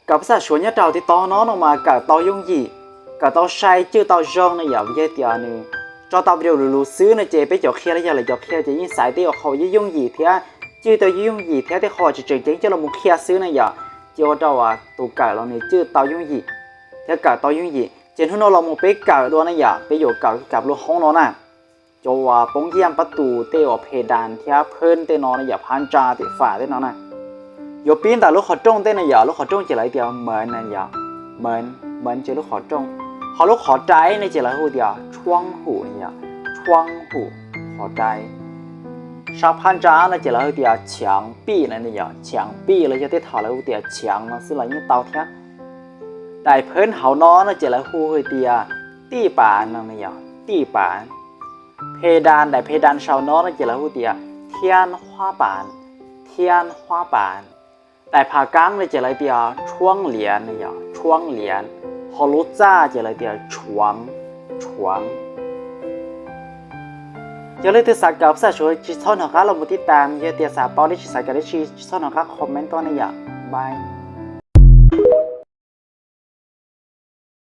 gặp sa số nhất đầu thì to nó mà cả to dung gì cả to sai chưa to rong này giờ bây giờ tiền này cho tao điều lù xứ này chế bây giờ kia là giờ là giờ kia chỉ những sải tiêu họ với dung gì thế chưa tao dung gì thế thì họ chỉ chỉnh chính cho là một kia xứ này giờ cho tao tụ cả là này chưa tao dung gì thế cả tao dung gì trên hôm nó là một bé cả đó này giờ bây giờ cả luôn không nó nè cho bóng giam bắt tụ tiêuเพดานเทียเพิ่นเตนอนอย่าพันจาติฝ่าเตนอนนะโยปีนแต่ลูกขอจ้องเตนอย่าลูกขอจ้องจะไรเดียวเหมือนนั่นอย่าเหมือนจะลูกขอจ้องขอลูกขอใจในจะไรหูเดียวช่วงหูเนี่ยช่วงหูขอใจชาวพันจาในจะไรหูเดียว墙壁นั่นเนี่ย墙壁เลยจะได้ถอดไรหูเดียว墙นั่นคืออะไรเนี่ยเตาเทียแต่เพิ่นเขานอนในจะไรหูเดียวตีปานนั่นเนี่ยตีปานเพดานแต่เพดานชาวน้อนั่นจะละหูเดียเทียน花板เทียน花板แต่ผากางนั่นจะละเดียช่วงเหรียญเนี่ยช่วงเหรียญฮอลุจ้าจะละเดียฉวงจะเลยติดสักกับสายช่วยจิตท่อนหักเราบุติตามเยอะเดียสาปอลิจิสักกับได้ชีจิตท่อนหักคอมเมนต์ตัวนี้บาย